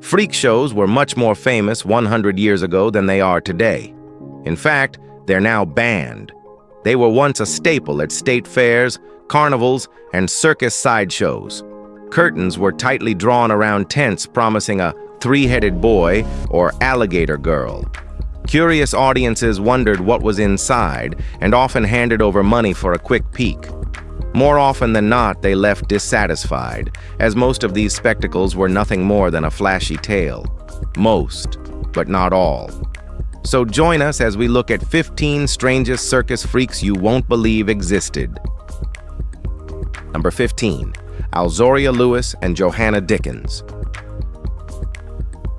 Freak shows were much more famous 100 years ago than they are today. In fact, they're now banned. They were once a staple at state fairs, carnivals, and circus sideshows. Curtains were tightly drawn around tents promising a three-headed boy or alligator girl. Curious audiences wondered what was inside and often handed over money for a quick peek. More often than not, they left dissatisfied, as most of these spectacles were nothing more than a flashy tale. Most, but not all. So join us as we look at 15 strangest circus freaks you won't believe existed. Number 15. Alzoria Lewis and Johanna Dickens.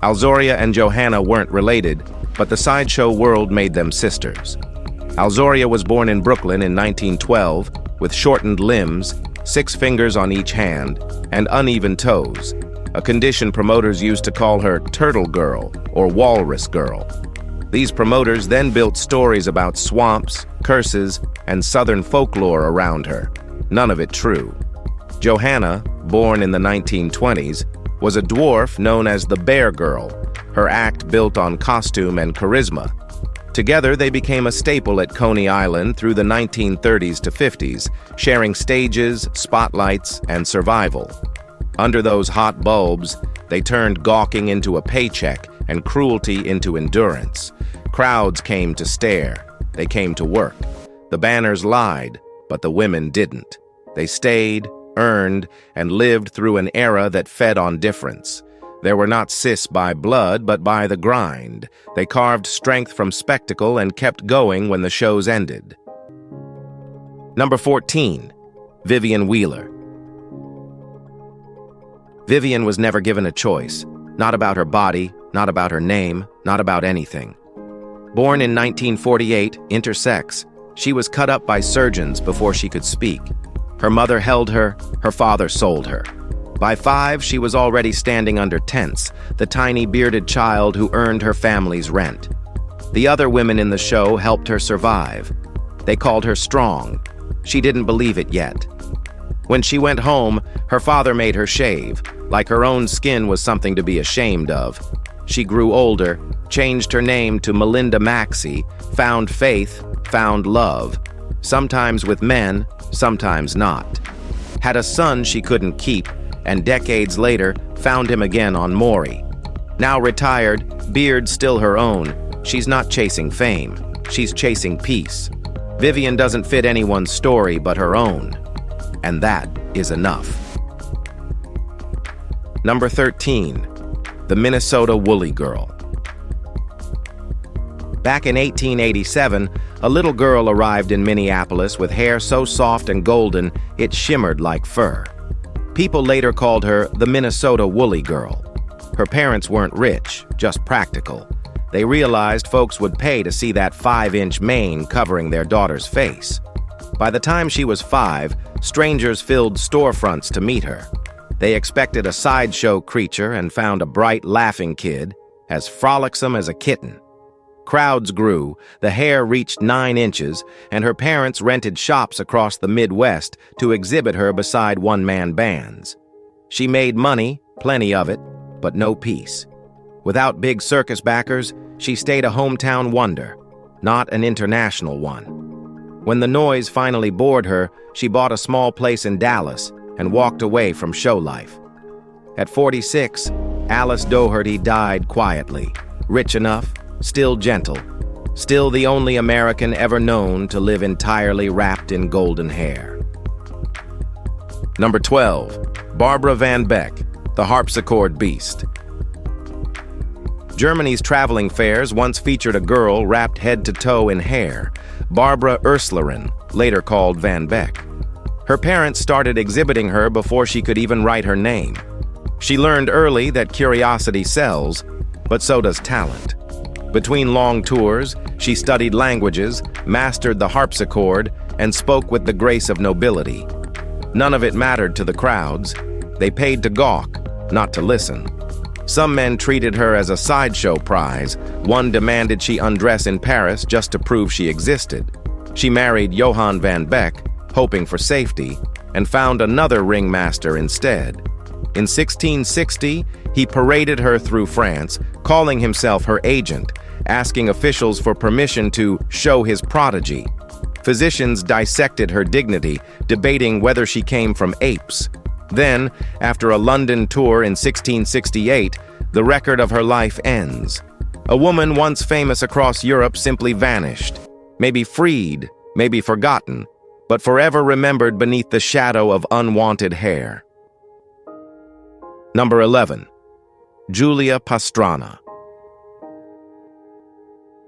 Alzoria and Johanna weren't related, but the sideshow world made them sisters. Alzoria was born in Brooklyn in 1912 with shortened limbs, 6 fingers on each hand, and uneven toes, a condition promoters used to call her Turtle Girl or Walrus Girl. These promoters then built stories about swamps, curses, and southern folklore around her, none of it true. Johanna, born in the 1920s, was a dwarf known as the Bear Girl, her act built on costume and charisma. Together, they became a staple at Coney Island through the 1930s to 50s, sharing stages, spotlights, and survival. Under those hot bulbs, they turned gawking into a paycheck and cruelty into endurance. Crowds came to stare. They came to work. The banners lied, but the women didn't. They stayed, earned, and lived through an era that fed on difference. There were not cis by blood, but by the grind. They carved strength from spectacle and kept going when the shows ended. Number 14. Vivian Wheeler. Vivian was never given a choice. Not about her body, not about her name, not about anything. Born in 1948, intersex, she was cut up by surgeons before she could speak. Her mother held her, her father sold her. By 5, she was already standing under tents, the tiny bearded child who earned her family's rent. The other women in the show helped her survive. They called her strong. She didn't believe it yet. When she went home, her father made her shave, like her own skin was something to be ashamed of. She grew older, changed her name to Melinda Maxey, found faith, found love, sometimes with men, sometimes not. Had a son she couldn't keep, and decades later, found him again on Maury. Now retired, beard still her own, she's not chasing fame, she's chasing peace. Vivian doesn't fit anyone's story but her own, and that is enough. Number 13. The Minnesota Woolly Girl. Back in 1887, a little girl arrived in Minneapolis with hair so soft and golden it shimmered like fur. People later called her the Minnesota Woolly Girl. Her parents weren't rich, just practical. They realized folks would pay to see that 5-inch mane covering their daughter's face. By the time she was 5, strangers filled storefronts to meet her. They expected a sideshow creature and found a bright, laughing kid, as frolicsome as a kitten. Crowds grew, the hair reached 9 inches, and her parents rented shops across the Midwest to exhibit her beside one-man bands. She made money, plenty of it, but no peace. Without big circus backers, she stayed a hometown wonder, not an international one. When the noise finally bored her, she bought a small place in Dallas and walked away from show life. At 46, Alice Doherty died quietly, rich enough, still gentle, still the only American ever known to live entirely wrapped in golden hair. Number 12. Barbara Van Beck, the harpsichord beast. Germany's traveling fairs once featured a girl wrapped head to toe in hair, Barbara Ursularin, later called Van Beck. Her parents started exhibiting her before she could even write her name. She learned early that curiosity sells, but so does talent. Between long tours, she studied languages, mastered the harpsichord, and spoke with the grace of nobility. None of it mattered to the crowds. They paid to gawk, not to listen. Some men treated her as a sideshow prize. One demanded she undress in Paris just to prove she existed. She married Johann Van Beck, hoping for safety, and found another ringmaster instead. In 1660, he paraded her through France, calling himself her agent, asking officials for permission to show his prodigy. Physicians dissected her dignity, debating whether she came from apes. Then, after a London tour in 1668, the record of her life ends. A woman once famous across Europe simply vanished, maybe freed, maybe forgotten, but forever remembered beneath the shadow of unwanted hair. Number 11. Julia Pastrana.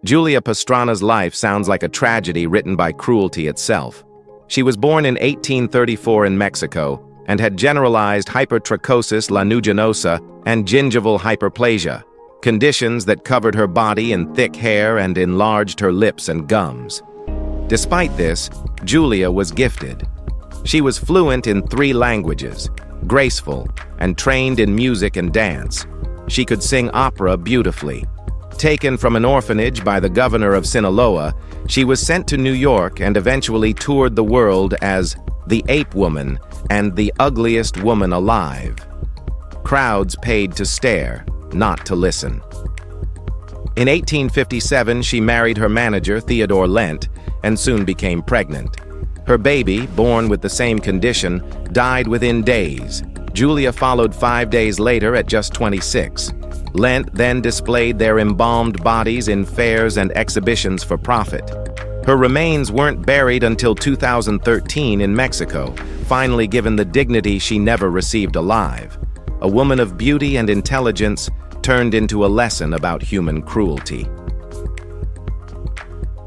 Julia Pastrana's life sounds like a tragedy written by cruelty itself. She was born in 1834 in Mexico and had generalized hypertrichosis lanuginosa and gingival hyperplasia, conditions that covered her body in thick hair and enlarged her lips and gums. Despite this, Julia was gifted. She was fluent in 3 languages, graceful, and trained in music and dance. She could sing opera beautifully. Taken from an orphanage by the governor of Sinaloa, she was sent to New York and eventually toured the world as the Ape Woman and the ugliest woman alive. Crowds paid to stare, not to listen. In 1857, she married her manager, Theodore Lent, and soon became pregnant. Her baby, born with the same condition, died within days. Julia followed 5 days later at just 26. Lent then displayed their embalmed bodies in fairs and exhibitions for profit. Her remains weren't buried until 2013 in Mexico, finally given the dignity she never received alive. A woman of beauty and intelligence turned into a lesson about human cruelty.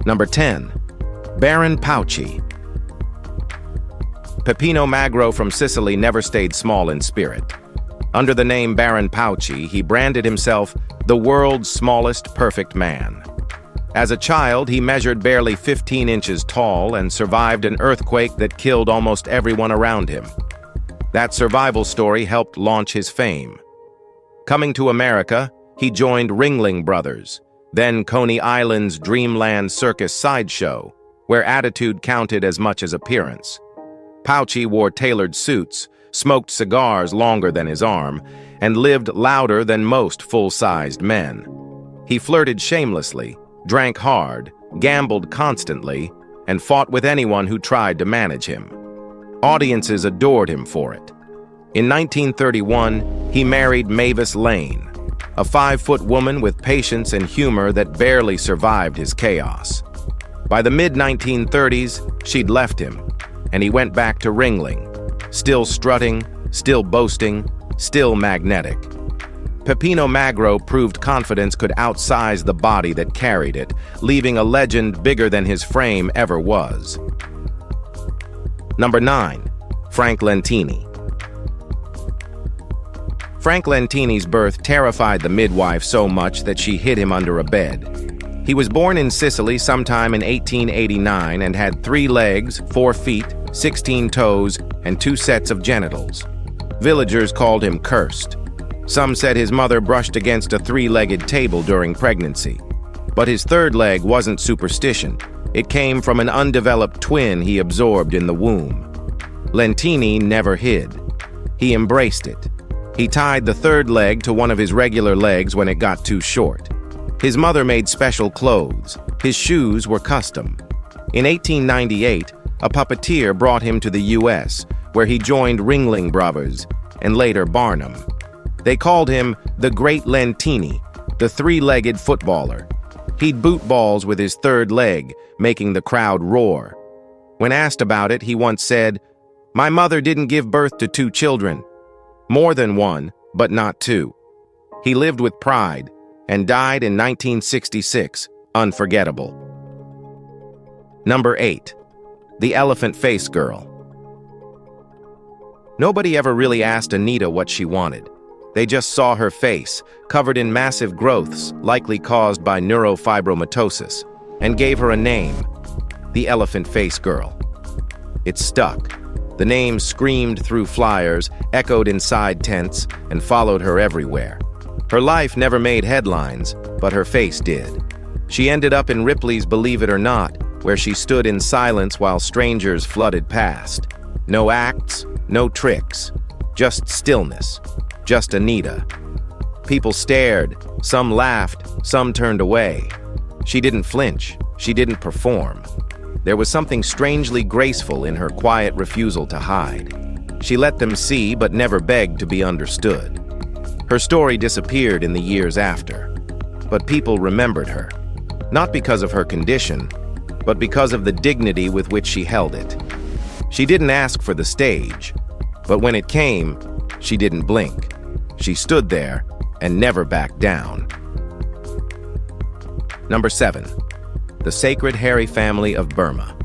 Number 10. Baron Pauci. Peppino Magro from Sicily never stayed small in spirit. Under the name Baron Pauci, he branded himself the world's smallest perfect man. As a child, he measured barely 15 inches tall and survived an earthquake that killed almost everyone around him. That survival story helped launch his fame. Coming to America, he joined Ringling Brothers, then Coney Island's Dreamland Circus sideshow, where attitude counted as much as appearance. Pauci wore tailored suits, smoked cigars longer than his arm, and lived louder than most full-sized men. He flirted shamelessly, drank hard, gambled constantly, and fought with anyone who tried to manage him. Audiences adored him for it. In 1931, he married Mavis Lane, a 5-foot woman with patience and humor that barely survived his chaos. By the mid-1930s, she'd left him, and he went back to Ringling, still strutting, still boasting, still magnetic. Peppino Magro proved confidence could outsize the body that carried it, leaving a legend bigger than his frame ever was. Number 9. Frank Lentini. Frank Lentini's birth terrified the midwife so much that she hid him under a bed. He was born in Sicily sometime in 1889 and had 3 legs, 4 feet, 16 toes, and 2 sets of genitals. Villagers called him cursed. Some said his mother brushed against a 3-legged table during pregnancy. But his 3rd leg wasn't superstition. It came from an undeveloped twin he absorbed in the womb. Lentini never hid. He embraced it. He tied the 3rd leg to one of his regular legs when it got too short. His mother made special clothes. His shoes were custom. In 1898, a puppeteer brought him to the U.S., where he joined Ringling Brothers and later Barnum. They called him the Great Lentini, the 3-legged footballer. He'd boot balls with his 3rd leg, making the crowd roar. When asked about it, he once said, "My mother didn't give birth to 2 children. More than 1, but not 2. He lived with pride and died in 1966, unforgettable. Number 8. The Elephant Face Girl. Nobody ever really asked Anita what she wanted. They just saw her face, covered in massive growths likely caused by neurofibromatosis, and gave her a name, the Elephant Face Girl. It stuck. The name screamed through flyers, echoed inside tents, and followed her everywhere. Her life never made headlines, but her face did. She ended up in Ripley's Believe It or Not, where she stood in silence while strangers flooded past. No acts, no tricks. Just stillness. Just Anita. People stared, some laughed, some turned away. She didn't flinch, she didn't perform. There was something strangely graceful in her quiet refusal to hide. She let them see but never begged to be understood. Her story disappeared in the years after, but people remembered her, not because of her condition, but because of the dignity with which she held it. She didn't ask for the stage, but when it came, she didn't blink. She stood there and never backed down. Number 7. The Sacred Hairy Family of Burma.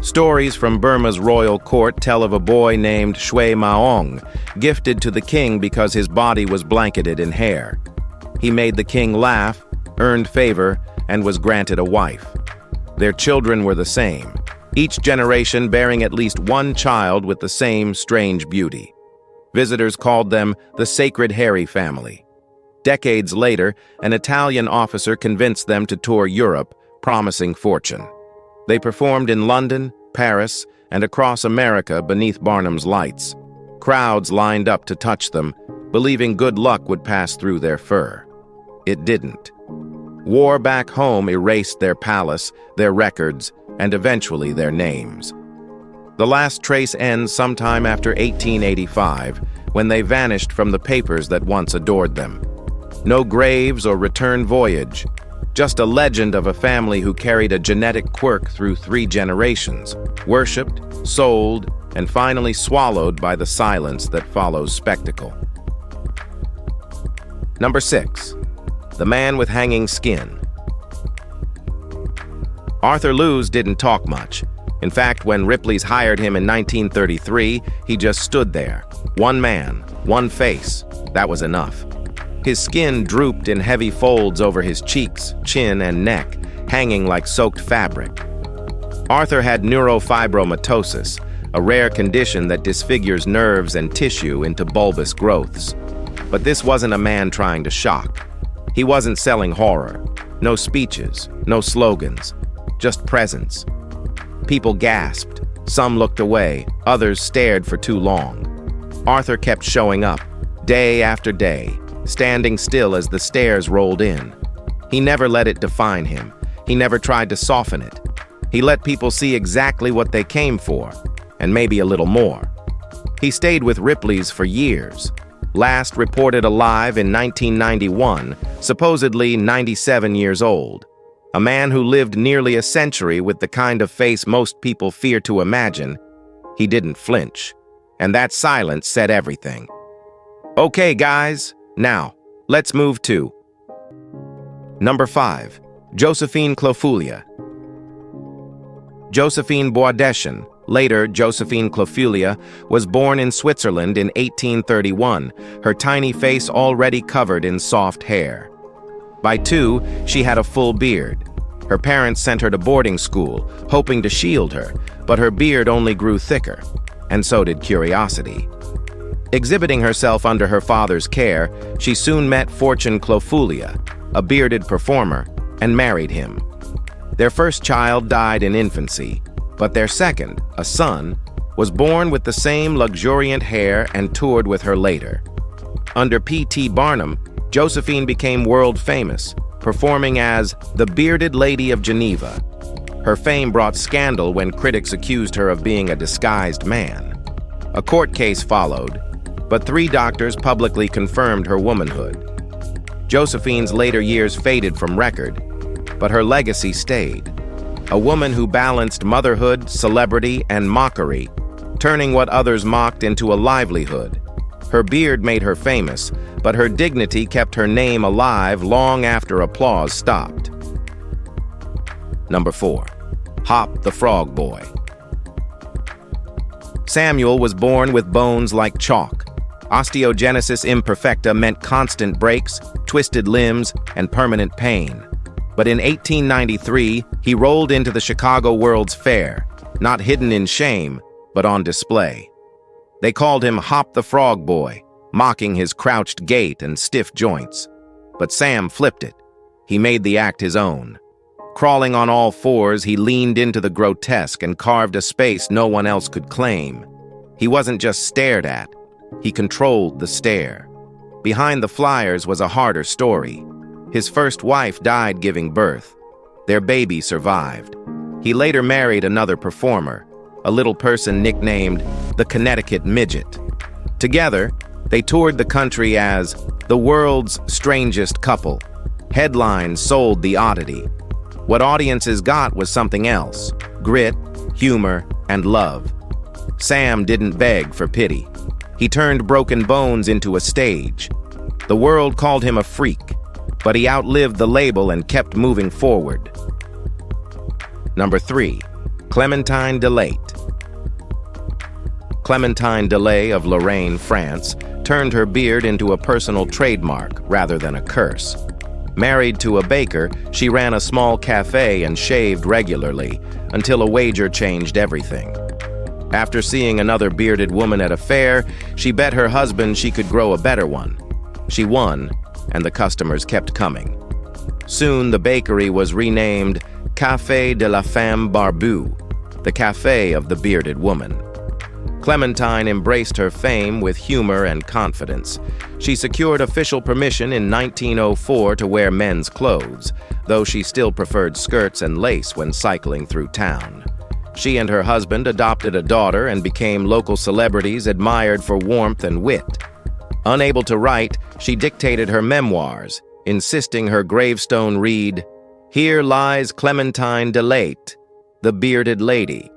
Stories from Burma's royal court tell of a boy named Shui Maong, gifted to the king because his body was blanketed in hair. He made the king laugh, earned favor, and was granted a wife. Their children were the same, each generation bearing at least one child with the same strange beauty. Visitors called them the Sacred Hairy Family. Decades later, an Italian officer convinced them to tour Europe, promising fortune. They performed in London, Paris, and across America beneath Barnum's lights. Crowds lined up to touch them, believing good luck would pass through their fur. It didn't. War back home erased their palace, their records, and eventually their names. The last trace ends sometime after 1885, when they vanished from the papers that once adored them. No graves or return voyage, just a legend of a family who carried a genetic quirk through 3 generations, worshipped, sold, and finally swallowed by the silence that follows spectacle. Number 6. The Man with Hanging Skin. Arthur Lewes didn't talk much. In fact, when Ripley's hired him in 1933, he just stood there. One man, one face. That was enough. His skin drooped in heavy folds over his cheeks, chin, and neck, hanging like soaked fabric. Arthur had neurofibromatosis, a rare condition that disfigures nerves and tissue into bulbous growths. But this wasn't a man trying to shock. He wasn't selling horror. No speeches, no slogans, just presence. People gasped. Some looked away. Others stared for too long. Arthur kept showing up, day after day, standing still as the stares rolled in. He never let it define him. He never tried to soften it. He let people see exactly what they came for, and maybe a little more. He stayed with Ripley's for years. Last reported alive in 1991, supposedly 97 years old. A man who lived nearly a century with the kind of face most people fear to imagine. He didn't flinch, and that silence said everything. Okay, guys, now, let's move to Number 5. Josephine Clofulia. Josephine Boisdechen, later Josephine Clofulia, was born in Switzerland in 1831, her tiny face already covered in soft hair. By 2, she had a full beard. Her parents sent her to boarding school, hoping to shield her, but her beard only grew thicker, and so did curiosity. Exhibiting herself under her father's care, she soon met Fortune Clofulia, a bearded performer, and married him. Their first child died in infancy, but their second, a son, was born with the same luxuriant hair and toured with her later. Under P.T. Barnum, Josephine became world famous, performing as the Bearded Lady of Geneva. Her fame brought scandal when critics accused her of being a disguised man. A court case followed, but 3 doctors publicly confirmed her womanhood. Josephine's later years faded from record, but her legacy stayed. A woman who balanced motherhood, celebrity, and mockery, turning what others mocked into a livelihood. Her beard made her famous, but her dignity kept her name alive long after applause stopped. Number 4. Hop the Frog Boy. Samuel was born with bones like chalk. Osteogenesis imperfecta meant constant breaks, twisted limbs, and permanent pain. But in 1893, he rolled into the Chicago World's Fair, not hidden in shame, but on display. They called him Hop the Frog Boy, mocking his crouched gait and stiff joints. But Sam flipped it. He made the act his own. Crawling on all fours, he leaned into the grotesque and carved a space no one else could claim. He wasn't just stared at, he controlled the stare. Behind the flyers was a harder story. His first wife died giving birth. Their baby survived. He later married another performer, a little person nicknamed the Connecticut Midget. Together, they toured the country as the world's strangest couple. Headlines sold the oddity. What audiences got was something else: grit, humor, and love. Sam didn't beg for pity. He turned broken bones into a stage. The world called him a freak, but he outlived the label and kept moving forward. Number 3. Clementine Delate. Clementine Delay of Lorraine, France, turned her beard into a personal trademark rather than a curse. Married to a baker, she ran a small cafe and shaved regularly until a wager changed everything. After seeing another bearded woman at a fair, she bet her husband she could grow a better one. She won, and the customers kept coming. Soon the bakery was renamed Café de la Femme Barbue, the cafe of the bearded woman. Clementine embraced her fame with humor and confidence. She secured official permission in 1904 to wear men's clothes, though she still preferred skirts and lace when cycling through town. She and her husband adopted a daughter and became local celebrities admired for warmth and wit. Unable to write, she dictated her memoirs, insisting her gravestone read, "Here lies Clementine Delate, the bearded lady."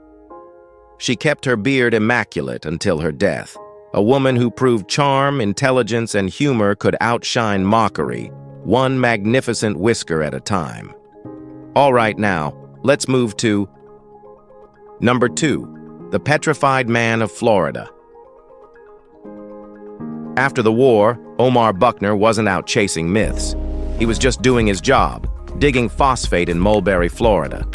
She kept her beard immaculate until her death, a woman who proved charm, intelligence, and humor could outshine mockery, one magnificent whisker at a time. All right, now, let's move to Number 2. The Petrified Man of Florida. After the war, Omar Buckner wasn't out chasing myths. He was just doing his job, digging phosphate in Mulberry, Florida.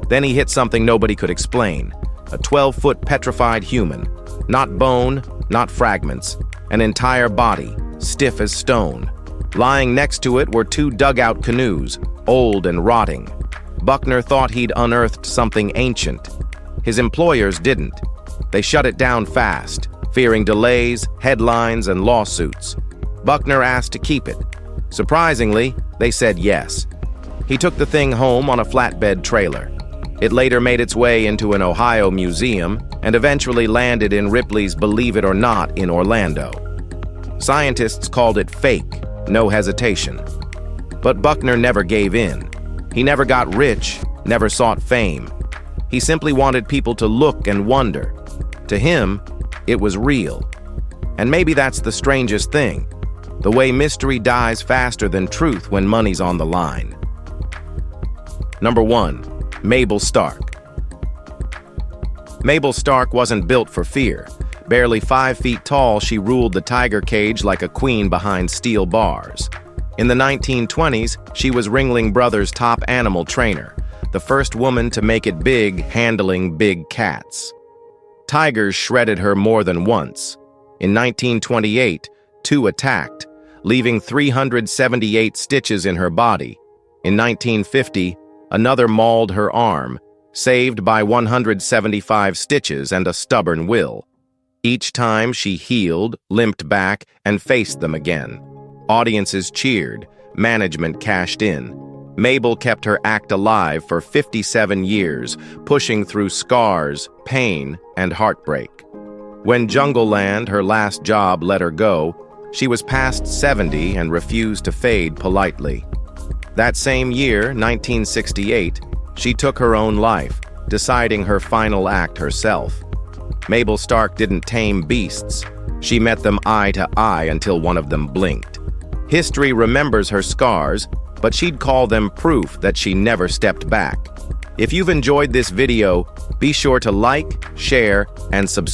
Then he hit something nobody could explain. A 12-foot petrified human. Not bone, not fragments. An entire body, stiff as stone. Lying next to it were 2 dugout canoes, old and rotting. Buckner thought he'd unearthed something ancient. His employers didn't. They shut it down fast, fearing delays, headlines, and lawsuits. Buckner asked to keep it. Surprisingly, they said yes. He took the thing home on a flatbed trailer. It later made its way into an Ohio museum and eventually landed in Ripley's Believe It or Not in Orlando. Scientists called it fake, no hesitation. But Buckner never gave in. He never got rich, never sought fame. He simply wanted people to look and wonder. To him, it was real. And maybe that's the strangest thing, the way mystery dies faster than truth when money's on the line. Number 1. Mabel Stark. Mabel Stark wasn't built for fear. Barely 5 feet tall, she ruled the tiger cage like a queen behind steel bars. In the 1920s, she was Ringling Brothers' top animal trainer, the first woman to make it big handling big cats. Tigers shredded her more than once. In 1928, 2 attacked, leaving 378 stitches in her body. In 1950, another mauled her arm, saved by 175 stitches and a stubborn will. Each time she healed, limped back, and faced them again. Audiences cheered, management cashed in. Mabel kept her act alive for 57 years, pushing through scars, pain, and heartbreak. When Jungleland, her last job, let her go, she was past 70 and refused to fade politely. That same year, 1968, she took her own life, deciding her final act herself. Mabel Stark didn't tame beasts. She met them eye to eye until one of them blinked. History remembers her scars, but she'd call them proof that she never stepped back. If you've enjoyed this video, be sure to like, share, and subscribe.